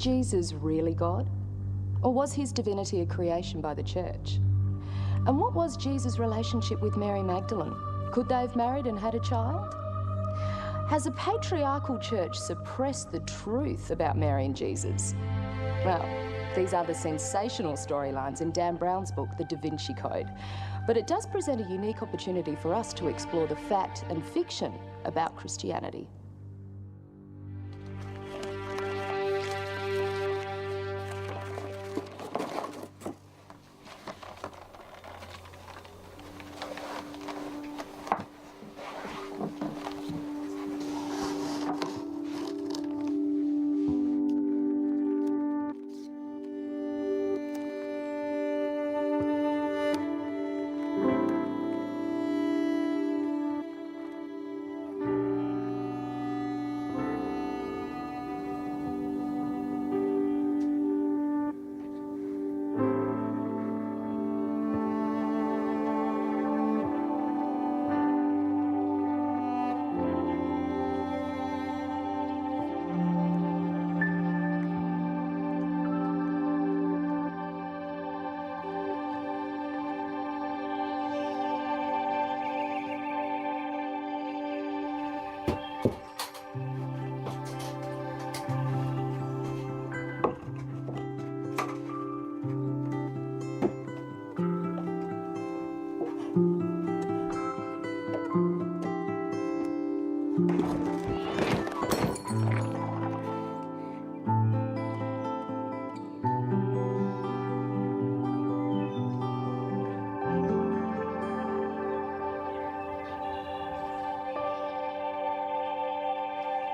Jesus really God? Or was his divinity a creation by the church? And what was Jesus' relationship with Mary Magdalene? Could they have married and had a child? Has a patriarchal church suppressed the truth about Mary and Jesus? Well, these are the sensational storylines in Dan Brown's book, The Da Vinci Code. But it does present a unique opportunity for us to explore the fact and fiction about Christianity.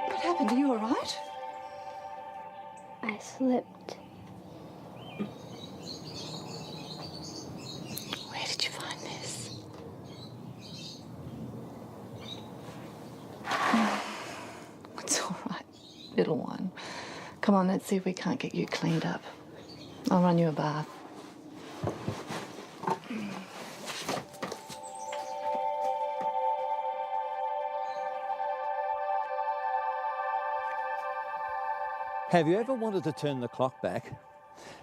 What happened? Are you all right? I slipped. Where did you find this? It's all right, little one. Come on, let's see if we can't get you cleaned up. I'll run you a bath. Have you ever wanted to turn the clock back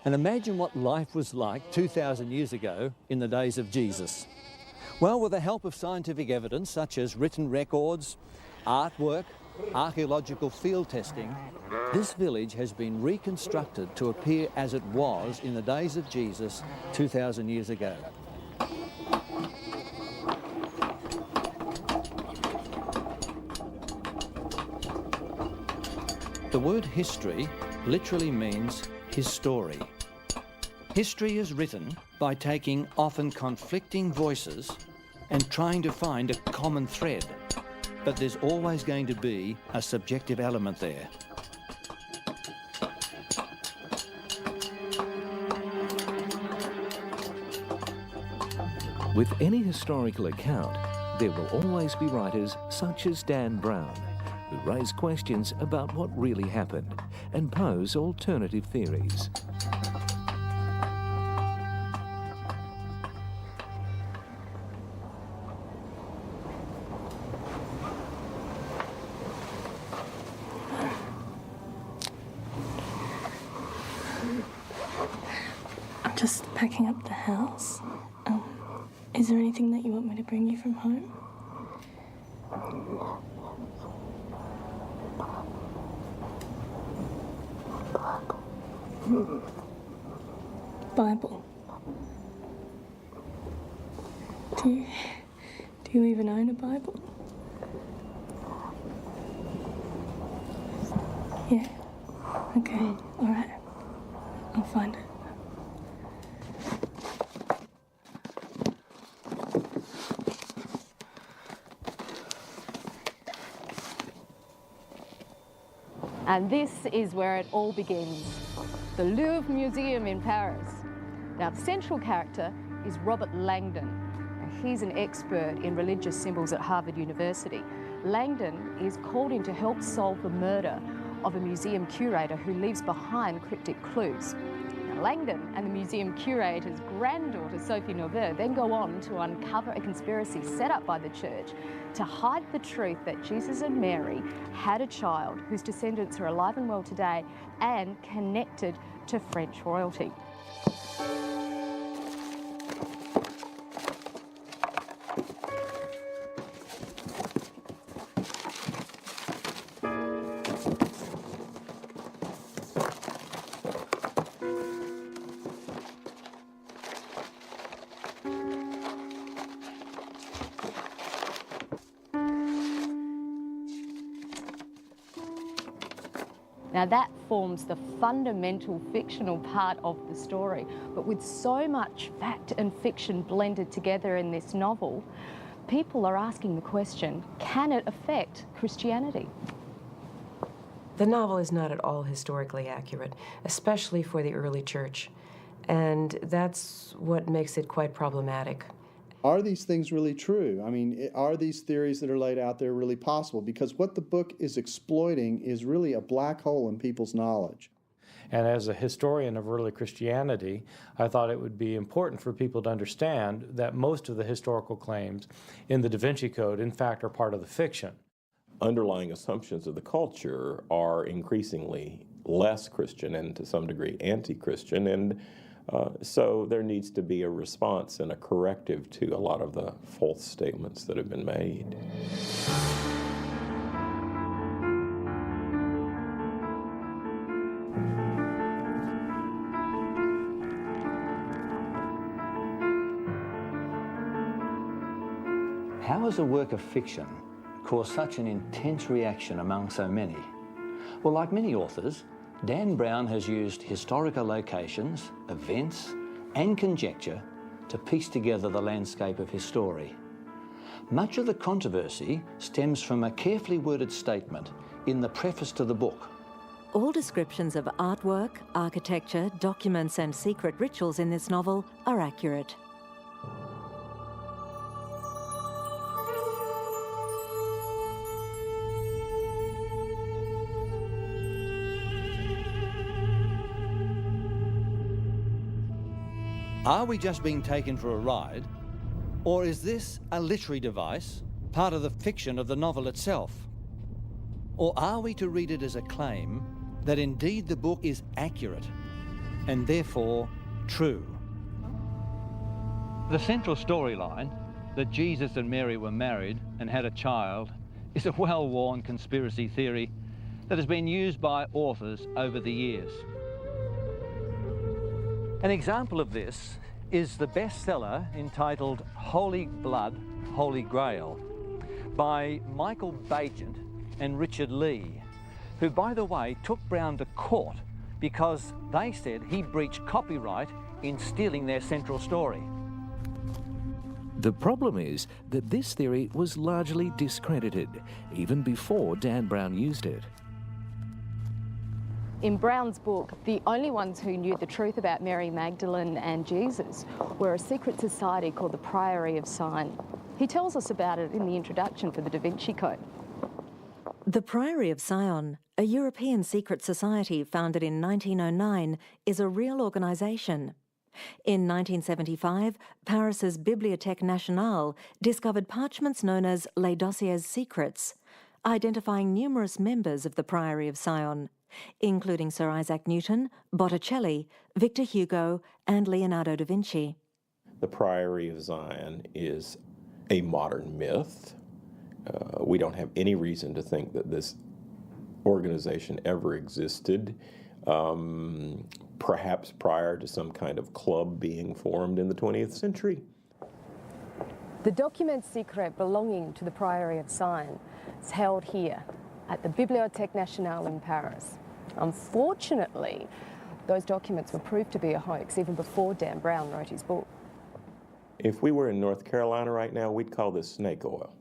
and imagine what life was like 2,000 years ago in the days of Jesus? Well, with the help of scientific evidence such as written records, artwork, archaeological field testing, this village has been reconstructed to appear as it was in the days of Jesus 2,000 years ago. The word history literally means his story. History is written by taking often conflicting voices and trying to find a common thread, but there's always going to be a subjective element there. With any historical account, there will always be writers such as Dan Brown, who raise questions about what really happened and pose alternative theories. I'm just packing up the house. Is there anything that you want me to bring you from home? Bible. Do you even own a Bible? Yeah. Okay. All right. I'll find it. And this is where it all begins, the Louvre Museum in Paris. Now, the central character is Robert Langdon. He's an expert in religious symbols at Harvard University. Langdon is called in to help solve the murder of a museum curator who leaves behind cryptic clues. Now, Langdon and the museum curator's granddaughter, Sophie Norveux, then go on to uncover a conspiracy set up by the church to hide the truth that Jesus and Mary had a child whose descendants are alive and well today and connected to French royalty. Now that forms the fundamental fictional part of the story, but with so much fact and fiction blended together in this novel, people are asking the question, can it affect Christianity? The novel is not at all historically accurate, especially for the early church, and that's what makes it quite problematic. Are these things really true? I mean, are these theories that are laid out there really possible? Because what the book is exploiting is really a black hole in people's knowledge. And as a historian of early Christianity, I thought it would be important for people to understand that most of the historical claims in the Da Vinci Code, in fact, are part of the fiction. Underlying assumptions of the culture are increasingly less Christian and to some degree anti-Christian, and so there needs to be a response and a corrective to a lot of the false statements that have been made. How has a work of fiction caused such an intense reaction among so many? Well, like many authors, Dan Brown has used historical locations, events, and conjecture to piece together the landscape of his story. Much of the controversy stems from a carefully worded statement in the preface to the book. All descriptions of artwork, architecture, documents, and secret rituals in this novel are accurate. Are we just being taken for a ride, or is this a literary device, part of the fiction of the novel itself? Or are we to read it as a claim that indeed the book is accurate and therefore true? The central storyline, that Jesus and Mary were married and had a child, is a well-worn conspiracy theory that has been used by authors over the years. An example of this is the bestseller entitled Holy Blood, Holy Grail by Michael Bagent and Richard Lee, who, by the way, took Brown to court because they said he breached copyright in stealing their central story. The problem is that this theory was largely discredited, even before Dan Brown used it. In Brown's book, the only ones who knew the truth about Mary Magdalene and Jesus were a secret society called the Priory of Sion. He tells us about it in the introduction for the Da Vinci Code. The Priory of Sion, a European secret society founded in 1909, is a real organisation. In 1975, Paris's Bibliothèque Nationale discovered parchments known as Les Dossiers Secrets, identifying numerous members of the Priory of Sion, including Sir Isaac Newton, Botticelli, Victor Hugo, and Leonardo da Vinci. The Priory of Zion is a modern myth. We don't have any reason to think that this organization ever existed, perhaps prior to some kind of club being formed in the 20th century. The document secret belonging to the Priory of Sion is held here at the Bibliothèque Nationale in Paris. Unfortunately, those documents were proved to be a hoax even before Dan Brown wrote his book. If we were in North Carolina right now, we'd call this snake oil.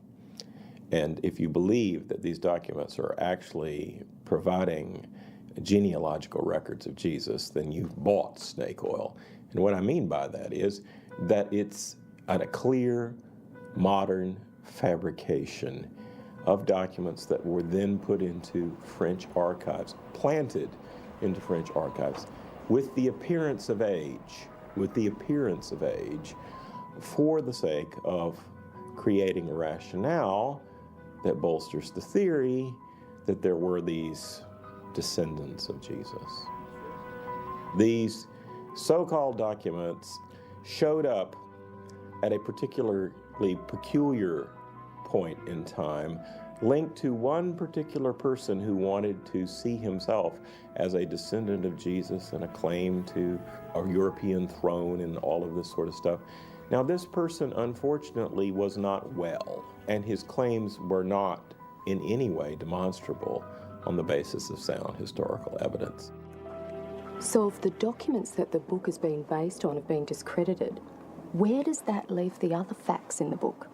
And if you believe that these documents are actually providing genealogical records of Jesus, then you've bought snake oil. And what I mean by that is that it's a clear, modern fabrication of documents that were then put into French archives, planted into French archives, with the appearance of age, for the sake of creating a rationale that bolsters the theory that there were these descendants of Jesus. These so-called documents showed up at a particularly peculiar point in time, linked to one particular person who wanted to see himself as a descendant of Jesus and a claim to a European throne and all of this sort of stuff. Now, this person, unfortunately, was not well, and his claims were not in any way demonstrable on the basis of sound historical evidence. So if the documents that the book is being based on have been discredited, where does that leave the other facts in the book?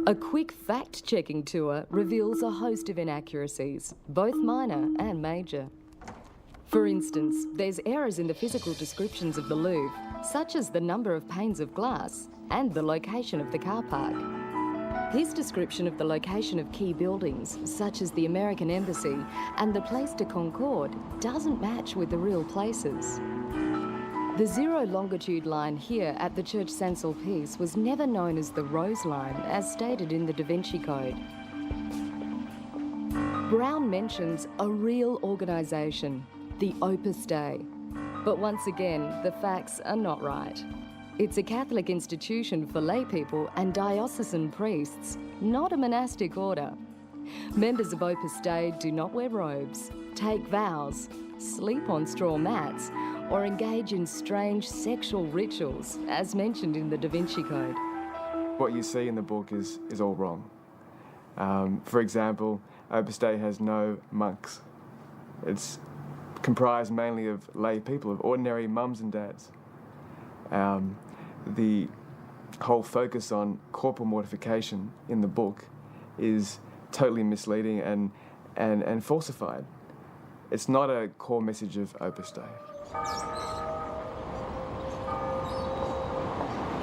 A quick fact-checking tour reveals a host of inaccuracies, both minor and major. For instance, there's errors in the physical descriptions of the Louvre, such as the number of panes of glass and the location of the car park. His description of the location of key buildings, such as the American Embassy and the Place de Concorde, doesn't match with the real places. The zero longitude line here at the Church Saint-Sulpice was never known as the Rose Line, as stated in the Da Vinci Code. Brown mentions a real organisation, the Opus Dei. But once again, the facts are not right. It's a Catholic institution for lay people and diocesan priests, not a monastic order. Members of Opus Dei do not wear robes, take vows, sleep on straw mats, or engage in strange sexual rituals, as mentioned in the Da Vinci Code. What you see in the book is all wrong. For example, Opus Dei has no monks. It's comprised mainly of lay people, of ordinary mums and dads. The whole focus on corporal mortification in the book is totally misleading and falsified. It's not a core message of Opus Dei.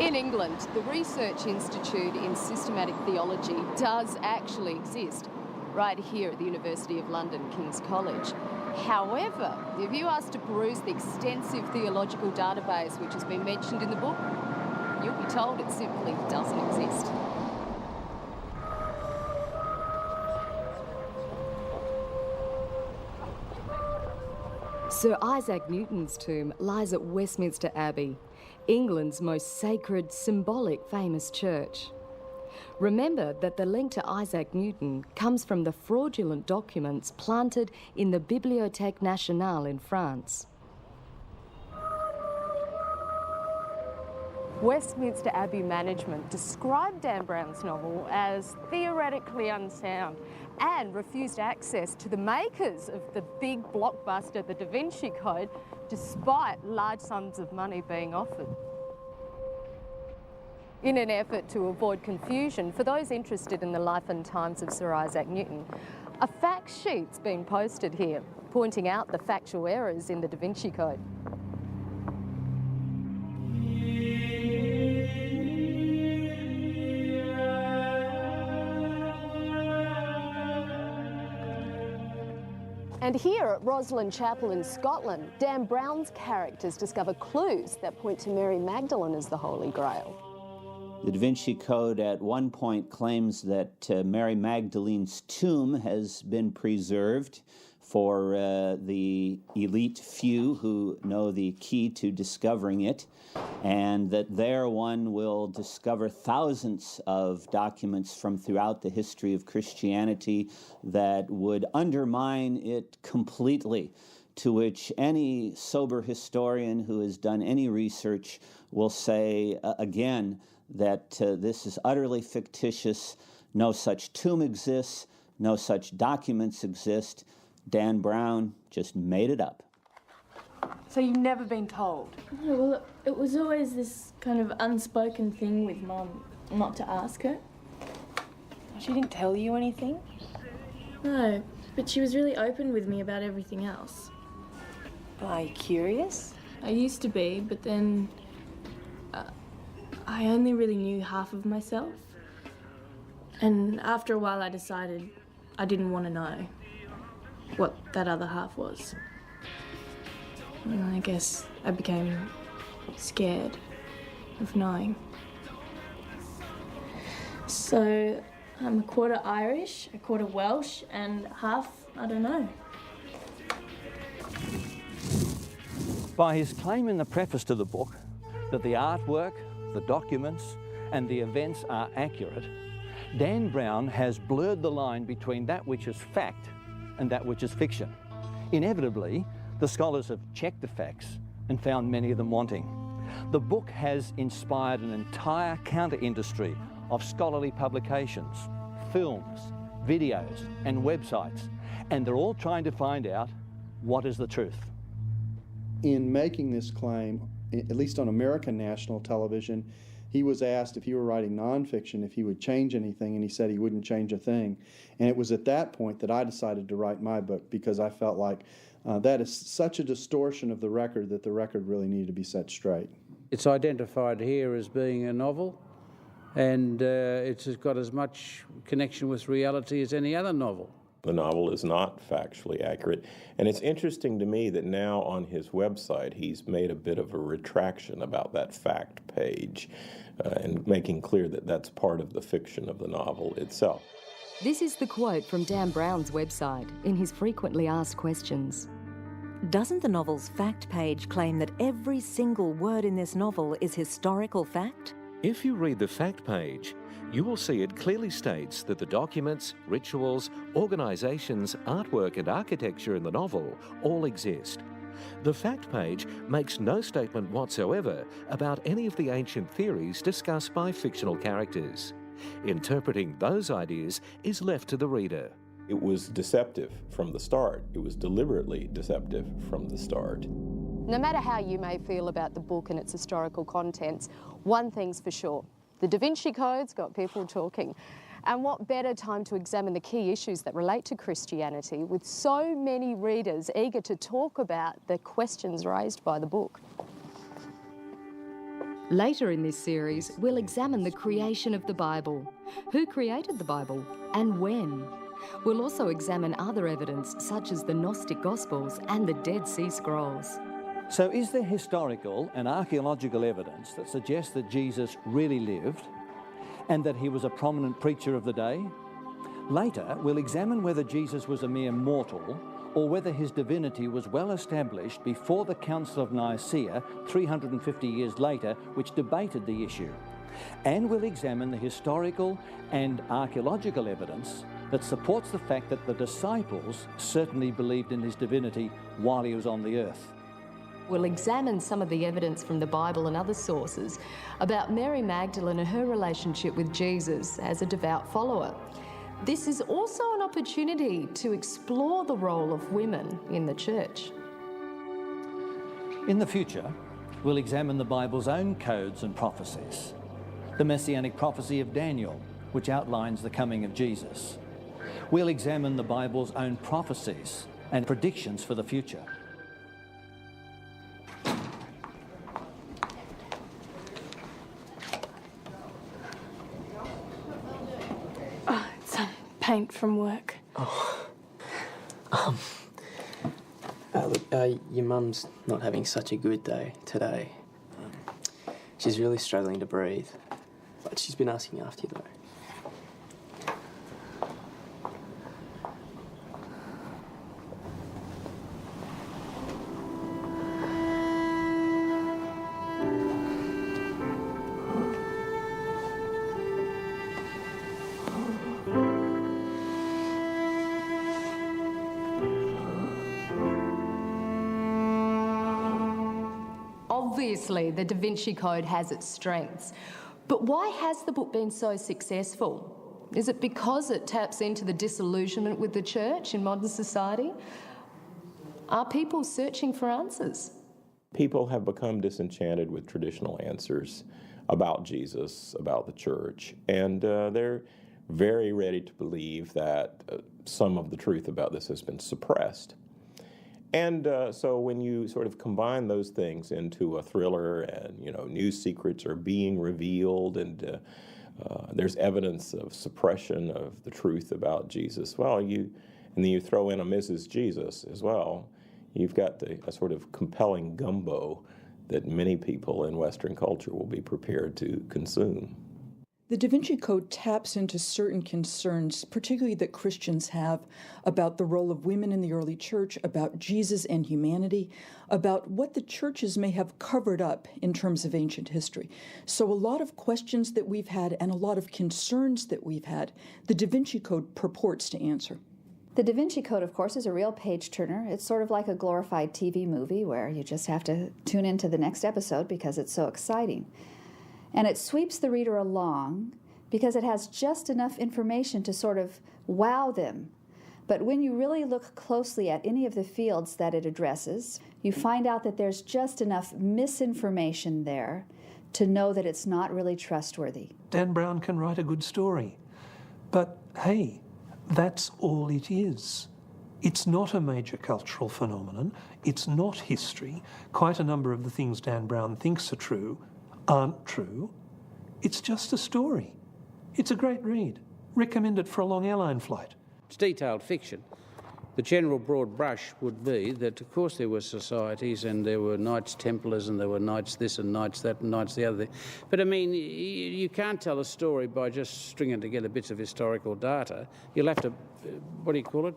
In England, the Research Institute in Systematic Theology does actually exist, right here at the University of London, King's College. However, if you ask to peruse the extensive theological database which has been mentioned in the book, you'll be told it simply doesn't exist. Sir Isaac Newton's tomb lies at Westminster Abbey, England's most sacred, symbolic, famous church. Remember that the link to Isaac Newton comes from the fraudulent documents planted in the Bibliothèque Nationale in France. Westminster Abbey management described Dan Brown's novel as theoretically unsound and refused access to the makers of the big blockbuster, the Da Vinci Code, despite large sums of money being offered. In an effort to avoid confusion, for those interested in the life and times of Sir Isaac Newton, a fact sheet's been posted here, pointing out the factual errors in the Da Vinci Code. And here at Rosslyn Chapel in Scotland, Dan Brown's characters discover clues that point to Mary Magdalene as the Holy Grail. The Da Vinci Code at one point claims that Mary Magdalene's tomb has been preserved for the elite few who know the key to discovering it, and that there one will discover thousands of documents from throughout the history of Christianity that would undermine it completely, to which any sober historian who has done any research will say again that this is utterly fictitious, no such tomb exists, no such documents exist. Dan Brown just made it up. So you've never been told? No, well, it was always this kind of unspoken thing with Mum, not to ask her. She didn't tell you anything? No, but she was really open with me about everything else. Are you curious? I used to be, but then I only really knew half of myself. And after a while I decided I didn't want to know what that other half was. And I guess I became scared of knowing. So I'm a quarter Irish, a quarter Welsh, and half, I don't know. By his claim in the preface to the book that the artwork, the documents, and the events are accurate, Dan Brown has blurred the line between that which is fact and that which is fiction. Inevitably, the scholars have checked the facts and found many of them wanting. The book has inspired an entire counter-industry of scholarly publications, films, videos, and websites, and they're all trying to find out what is the truth. In making this claim, at least on American national television, he was asked if he were writing nonfiction if he would change anything, and he said he wouldn't change a thing. And it was at that point that I decided to write my book, because I felt like that is such a distortion of the record that the record really needed to be set straight. It's identified here as being a novel, and it's got as much connection with reality as any other novel. The novel is not factually accurate, and it's interesting to me that now on his website he's made a bit of a retraction about that fact page and making clear that that's part of the fiction of the novel itself. This is the quote from Dan Brown's website in his frequently asked questions. Doesn't the novel's fact page claim that every single word in this novel is historical fact? If you read the fact page, you will see it clearly states that the documents, rituals, organisations, artwork and architecture in the novel all exist. The fact page makes no statement whatsoever about any of the ancient theories discussed by fictional characters. Interpreting those ideas is left to the reader. It was deceptive from the start. It was deliberately deceptive from the start. No matter how you may feel about the book and its historical contents, one thing's for sure. The Da Vinci Code's got people talking. And what better time to examine the key issues that relate to Christianity with so many readers eager to talk about the questions raised by the book. Later in this series, we'll examine the creation of the Bible, who created the Bible and when. We'll also examine other evidence such as the Gnostic Gospels and the Dead Sea Scrolls. So is there historical and archaeological evidence that suggests that Jesus really lived and that he was a prominent preacher of the day? Later, we'll examine whether Jesus was a mere mortal or whether his divinity was well established before the Council of Nicaea 350 years later, which debated the issue. And we'll examine the historical and archaeological evidence that supports the fact that the disciples certainly believed in his divinity while he was on the earth. We'll examine some of the evidence from the Bible and other sources about Mary Magdalene and her relationship with Jesus as a devout follower. This is also an opportunity to explore the role of women in the church. In the future, we'll examine the Bible's own codes and prophecies. The messianic prophecy of Daniel, which outlines the coming of Jesus. We'll examine the Bible's own prophecies and predictions for the future. Paint from work. Look, your mum's not having such a good day today. She's really struggling to breathe, but she's been asking after you though. Obviously, the Da Vinci Code has its strengths, but why has the book been so successful? Is it because it taps into the disillusionment with the church in modern society? Are people searching for answers? People have become disenchanted with traditional answers about Jesus, about the church, and they're very ready to believe that some of the truth about this has been suppressed. And so when you sort of combine those things into a thriller and, new secrets are being revealed and there's evidence of suppression of the truth about Jesus, and then you throw in a Mrs. Jesus as well, you've got a sort of compelling gumbo that many people in Western culture will be prepared to consume. The Da Vinci Code taps into certain concerns, particularly that Christians have, about the role of women in the early church, about Jesus and humanity, about what the churches may have covered up in terms of ancient history. So a lot of questions that we've had and a lot of concerns that we've had, the Da Vinci Code purports to answer. The Da Vinci Code, of course, is a real page-turner. It's sort of like a glorified TV movie where you just have to tune into the next episode because it's so exciting. And it sweeps the reader along because it has just enough information to sort of wow them. But when you really look closely at any of the fields that it addresses, you find out that there's just enough misinformation there to know that it's not really trustworthy. Dan Brown can write a good story, but hey, that's all it is. It's not a major cultural phenomenon. It's not history. Quite a number of the things Dan Brown thinks are true aren't true. It's just a story. It's a great read. Recommend it for a long airline flight. It's detailed fiction. The general broad brush would be that, of course, there were societies and there were Knights Templars and there were Knights this and Knights that and Knights the other thing. But, I mean, you can't tell a story by just stringing together bits of historical data. You'll have to, what do you call it,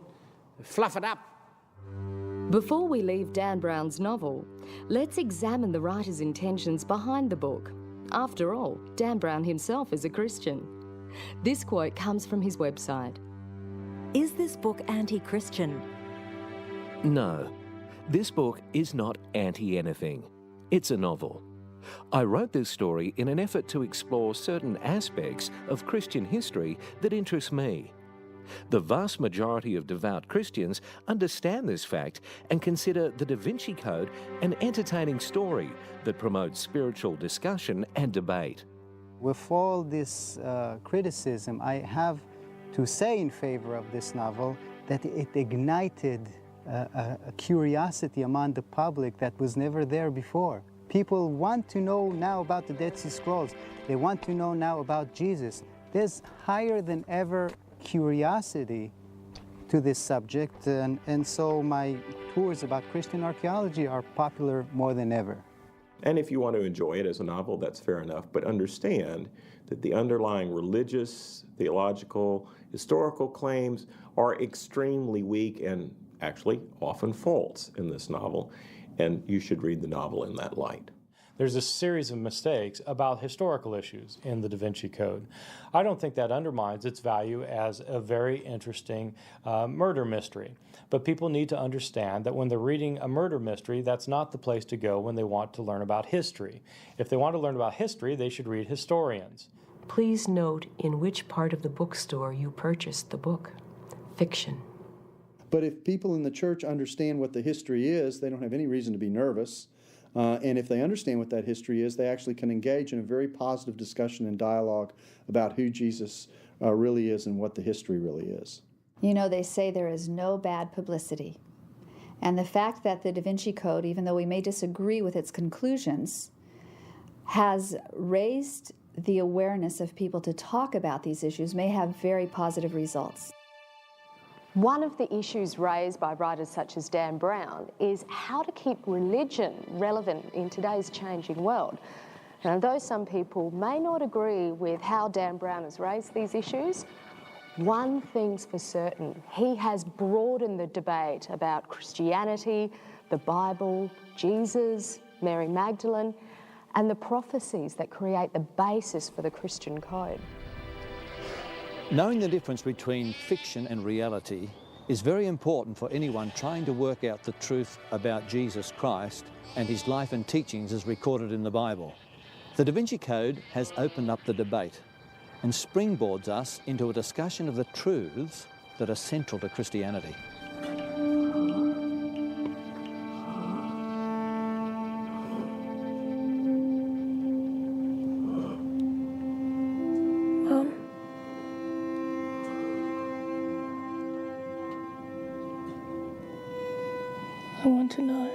fluff it up. Before we leave Dan Brown's novel, let's examine the writer's intentions behind the book. After all, Dan Brown himself is a Christian. This quote comes from his website. Is this book anti-Christian? No, this book is not anti-anything. It's a novel. I wrote this story in an effort to explore certain aspects of Christian history that interest me. The vast majority of devout Christians understand this fact and consider the Da Vinci Code an entertaining story that promotes spiritual discussion and debate. With all this criticism, I have to say in favor of this novel that it ignited a curiosity among the public that was never there before. People want to know now about the Dead Sea Scrolls. They want to know now about Jesus. There's higher than ever curiosity to this subject, and so my tours about Christian archaeology are popular more than ever. And if you want to enjoy it as a novel, that's fair enough, but understand that the underlying religious, theological, historical claims are extremely weak and actually often false in this novel, and you should read the novel in that light. There's a series of mistakes about historical issues in the Da Vinci Code. I don't think that undermines its value as a very interesting murder mystery. But people need to understand that when they're reading a murder mystery, that's not the place to go when they want to learn about history. If they want to learn about history, they should read historians. Please note in which part of the bookstore you purchased the book. Fiction. But if people in the church understand what the history is, they don't have any reason to be nervous. And if they understand what that history is, they actually can engage in a very positive discussion and dialogue about who Jesus really is and what the history really is. You know, they say there is no bad publicity. And the fact that the Da Vinci Code, even though we may disagree with its conclusions, has raised the awareness of people to talk about these issues may have very positive results. One of the issues raised by writers such as Dan Brown is how to keep religion relevant in today's changing world. Now, though some people may not agree with how Dan Brown has raised these issues, one thing's for certain: he has broadened the debate about Christianity, the Bible, Jesus, Mary Magdalene, and the prophecies that create the basis for the Christian code. Knowing the difference between fiction and reality is very important for anyone trying to work out the truth about Jesus Christ and his life and teachings as recorded in the Bible. The Da Vinci Code has opened up the debate and springboards us into a discussion of the truths that are central to Christianity. I want to know.